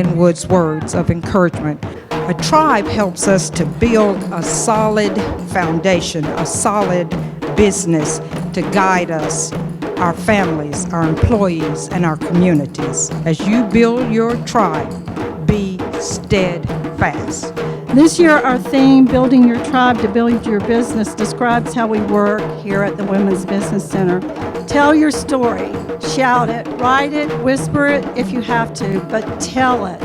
Diane Wood's words of encouragement. A tribe helps us to build a solid foundation, a solid business to guide us, our families, our employees, and our communities. As you build your tribe, be steadfast. This year, our theme, Building Your Tribe to Build Your Business, describes how we work here at the Women's Business Center. Tell your story. Shout it, write it, whisper it if you have to, but tell it.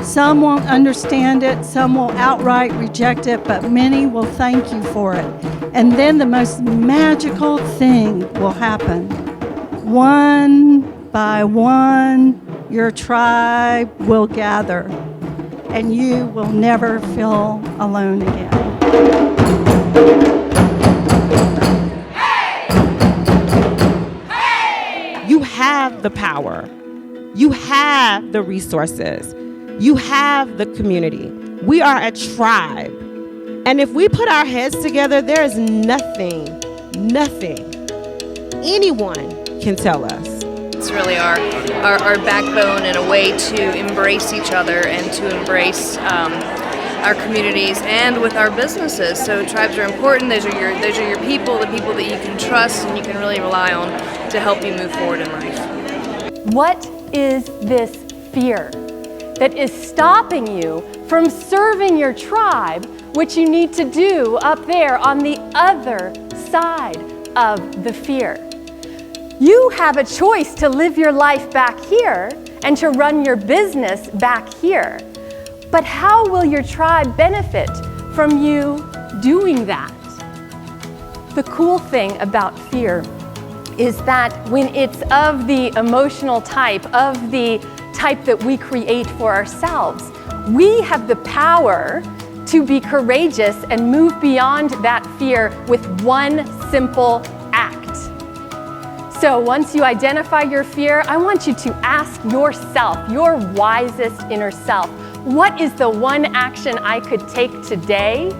Some won't understand it, some will outright reject it, but many will thank you for it. And then the most magical thing will happen. One by one, your tribe will gather, and you will never feel alone again. You have the power. You have the resources. You have the community. We are a tribe. And if we put our heads together, there is nothing anyone can tell us. It's really our backbone and a way to embrace each other and to embrace our communities and with our businesses. So tribes are important. Those are your people, the people that you can trust and you can really rely on to help you move forward in life. What is this fear that is stopping you from serving your tribe, which you need to do up there on the other side of the fear? You have a choice to live your life back here and to run your business back here. But how will your tribe benefit from you doing that? The cool thing about fear is that when it's of the emotional type, of the type that we create for ourselves, we have the power to be courageous and move beyond that fear with one simple act. So once you identify your fear, I want you to ask yourself, your wisest inner self, what is the one action I could take today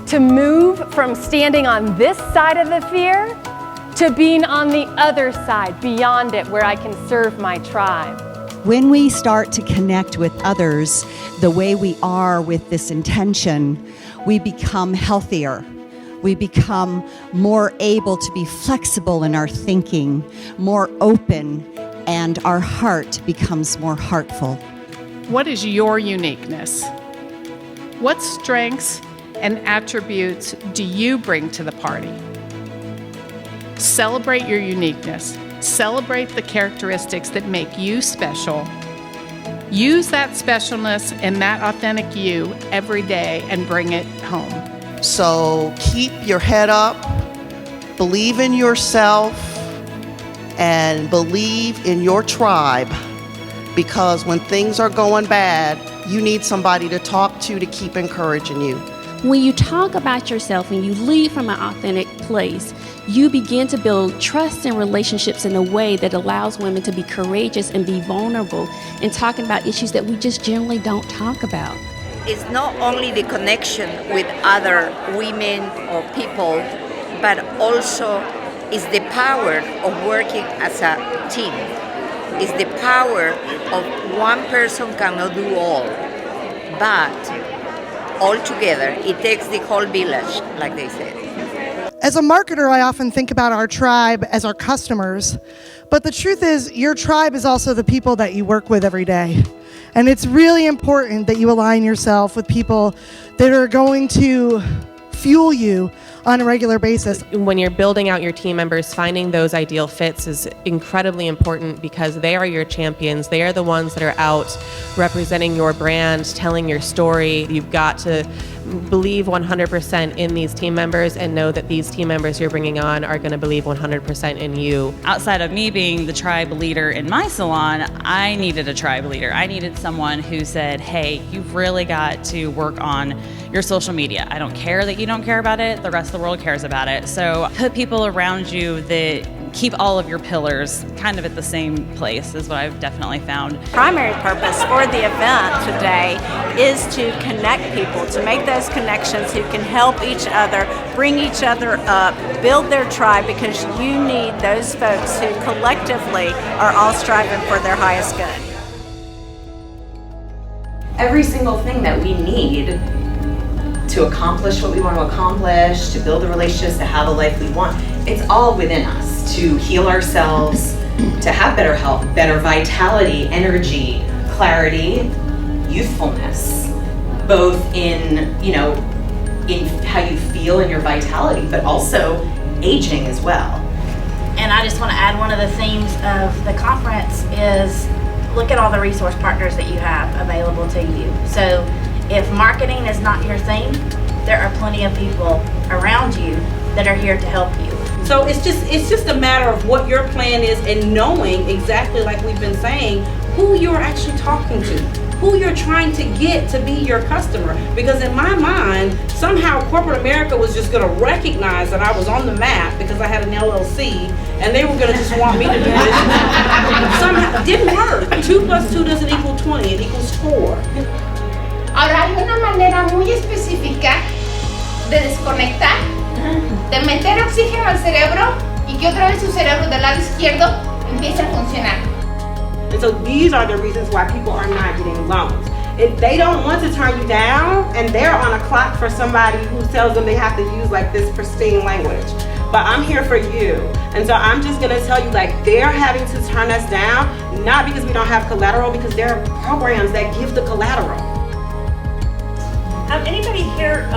to move from standing on this side of the fear to being on the other side, beyond it, where I can serve my tribe? When we start to connect with others the way we are with this intention, we become healthier. We become more able to be flexible in our thinking, more open, and our heart becomes more heartful. What is your uniqueness? What strengths and attributes do you bring to the party? Celebrate your uniqueness. Celebrate the characteristics that make you special. Use that specialness and that authentic you every day and bring it home. So keep your head up, believe in yourself, and believe in your tribe, because when things are going bad, you need somebody to talk to keep encouraging you. When you talk about yourself and you lead from an authentic place, you begin to build trust and relationships in a way that allows women to be courageous and be vulnerable in talking about issues that we just generally don't talk about. It's not only the connection with other women or people, but also is the power of working as a team. It's the power of one person cannot do all, but all together it takes the whole village, like they said. As a marketer, I often think about our tribe as our customers, but the truth is your tribe is also the people that you work with every day. And it's really important that you align yourself with people that are going to fuel you on a regular basis. When you're building out your team members, finding those ideal fits is incredibly important because they are your champions. They are the ones that are out representing your brand, telling your story. You've got to believe 100% in these team members and know that these team members you're bringing on are going to believe 100% in you. Outside of me being the tribe leader in my salon, I needed a tribe leader. I needed someone who said, hey, you've really got to work on your social media. I don't care that you don't care about it. The rest of the world cares about it. So put people around you that keep all of your pillars kind of at the same place is what I've definitely found. Primary purpose for the event today is to connect people, to make those connections who can help each other, bring each other up, build their tribe, because you need those folks who collectively are all striving for their highest good. every single thing that we need to accomplish what we want to accomplish, to build the relationships, to have the life we want, it's all within us. To heal ourselves, to have better health, better vitality, energy, clarity, youthfulness, both in, in how you feel and your vitality, but also aging as well. And I just want to add, one of the themes of the conference is look at all the resource partners that you have available to you. So if marketing is not your thing, there are plenty of people around you that are here to help you. So it's just a matter of what your plan is and knowing exactly, like we've been saying, who you're actually talking to, who you're trying to get to be your customer. Because in my mind, somehow corporate America was just going to recognize that I was on the map because I had an LLC, and they were going to just want me to do this. Somehow, it didn't work. 2 + 2 doesn't equal 20, it equals 4. Ahora hay una manera muy específica de desconectar, de meter oxígeno al cerebro y que otra vez su cerebro del lado izquierdo empiece a funcionar. And so these are the reasons why people are not getting loans. If they don't want to turn you down, and they're on a clock for somebody who tells them they have to use like this pristine language. But I'm here for you. And so I'm just gonna tell you, like, they're having to turn us down, not because we don't have collateral, because there are programs that give the collateral. Anybody here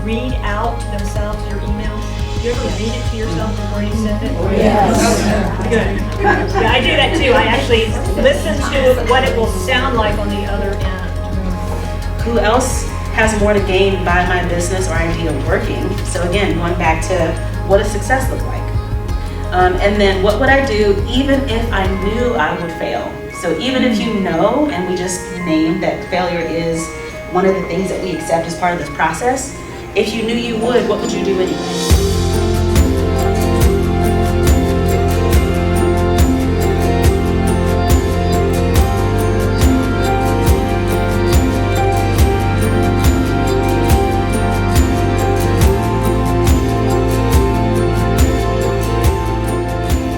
read out to themselves your emails? Do you ever read it to yourself before you send it? Oh, yes. Good. Yeah, I do that too. I actually listen to what it will sound like on the other end. Who else has more to gain by my business or idea working? So again, going back to what does success look like? And then what would I do even if I knew I would fail? So even if you know, and we just named that failure is one of the things that we accept as part of this process, if you knew you would, what would you do anyway?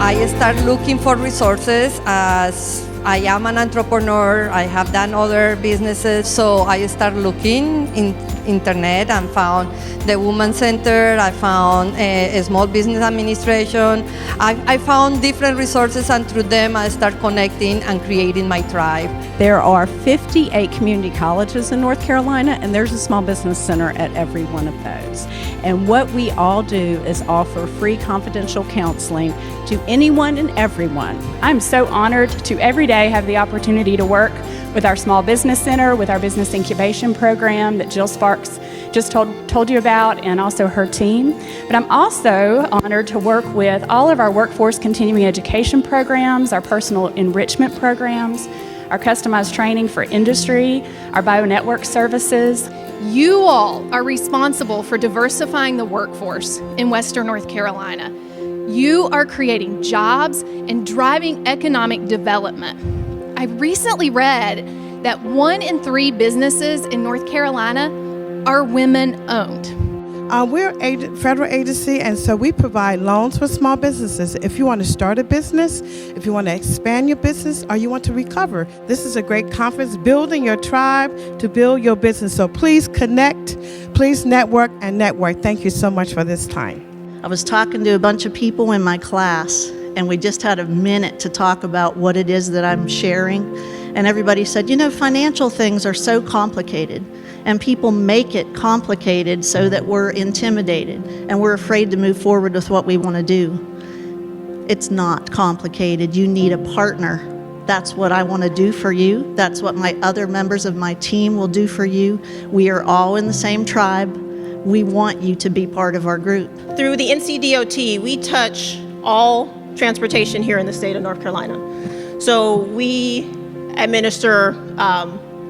I start looking for resources as I am an entrepreneur. I have done other businesses, so I start looking in internet and found the Women's Center. I found a Small Business Administration. I found different resources, and through them I start connecting and creating my tribe. There are 58 community colleges in North Carolina, and there's a small business center at every one of those. And what we all do is offer free confidential counseling to anyone and everyone. I'm so honored to every day have the opportunity to work with our Small Business Center, with our Business Incubation Program that Jill Sparks just told you about, and also her team. But I'm also honored to work with all of our workforce continuing education programs, our personal enrichment programs, our customized training for industry, our bio-network services. You all are responsible for diversifying the workforce in Western North Carolina. You are creating jobs and driving economic development. I recently read that 1 in 3 businesses in North Carolina are women-owned. We're a federal agency, and so we provide loans for small businesses. If you want to start a business, if you want to expand your business, or you want to recover, this is a great conference, building your tribe to build your business. So please connect, please network and network. Thank you so much for this time. I was talking to a bunch of people in my class, and we just had a minute to talk about what it is that I'm sharing. And everybody said, you know, financial things are so complicated, and people make it complicated so that we're intimidated and we're afraid to move forward with what we want to do. It's not complicated. You need a partner. That's what I want to do for you. That's what my other members of my team will do for you. We are all in the same tribe. We want you to be part of our group. Through the NCDOT, we touch all transportation here in the state of North Carolina. So we administer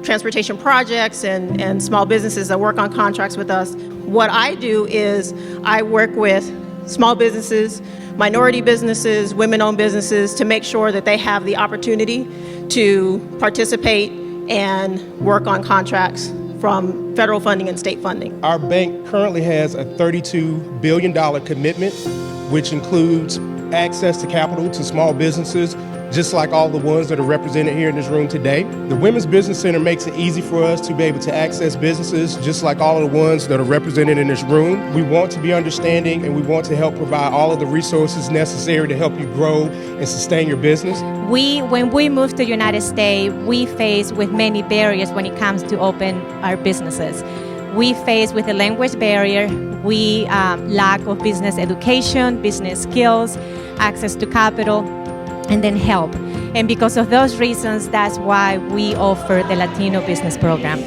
transportation projects and small businesses that work on contracts with us. What I do is I work with small businesses, minority businesses, women-owned businesses to make sure that they have the opportunity to participate and work on contracts from federal funding and state funding. Our bank currently has a $32 billion commitment, which includes access to capital to small businesses, just like all the ones that are represented here in this room today. The Women's Business Center makes it easy for us to be able to access businesses, just like all of the ones that are represented in this room. We want to be understanding, and we want to help provide all of the resources necessary to help you grow and sustain your business. When we moved to the United States, we faced with many barriers when it comes to open our businesses. We faced with the language barrier, lack of business education, business skills, access to capital, and then help. And because of those reasons, that's why we offer the Latino Business Program.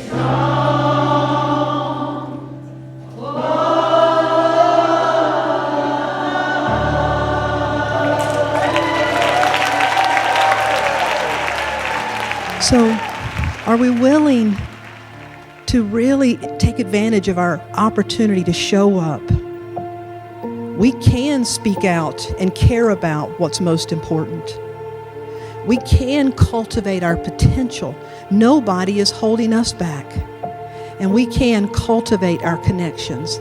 So, are we willing to really take advantage of our opportunity to show up? We can speak out and care about what's most important. We can cultivate our potential. Nobody is holding us back. And we can cultivate our connections.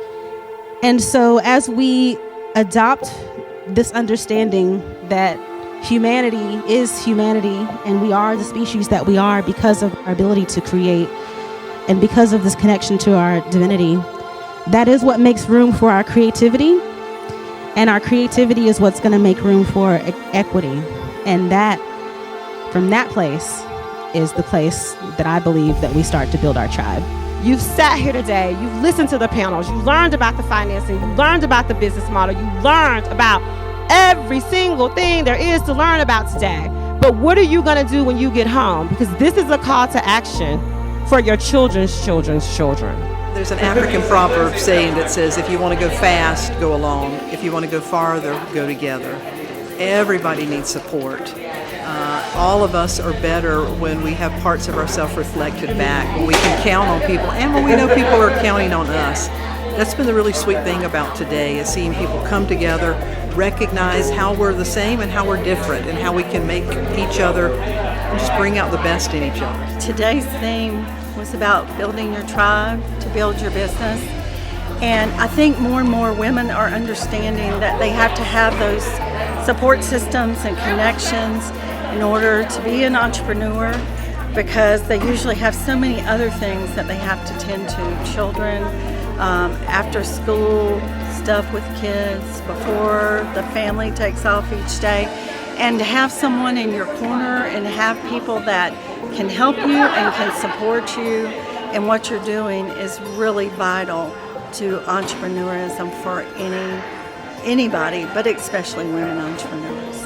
And so as we adopt this understanding that humanity is humanity and we are the species that we are because of our ability to create and because of this connection to our divinity, that is what makes room for our creativity. And our creativity is what's going to make room for equity. And that, from that place, is the place that I believe that we start to build our tribe. You've sat here today, you've listened to the panels, you learned about the financing, you learned about the business model, you learned about every single thing there is to learn about today. But what are you going to do when you get home? Because this is a call to action for your children's children's children. There's an African proverb saying that says, if you want to go fast, go alone. If you want to go farther, go together. Everybody needs support. All of us are better when we have parts of ourselves reflected back, when we can count on people, and when we know people are counting on us. That's been the really sweet thing about today, is seeing people come together, recognize how we're the same and how we're different, and how we can make each other and just bring out the best in each other. Today's theme was about building your tribe to build your business. And I think more and more women are understanding that they have to have those support systems and connections in order to be an entrepreneur, because they usually have so many other things that they have to tend to. Children, after school stuff with kids, before the family takes off each day. And to have someone in your corner and have people that can help you and can support you in what you're doing is really vital to entrepreneurism for anybody, but especially women entrepreneurs.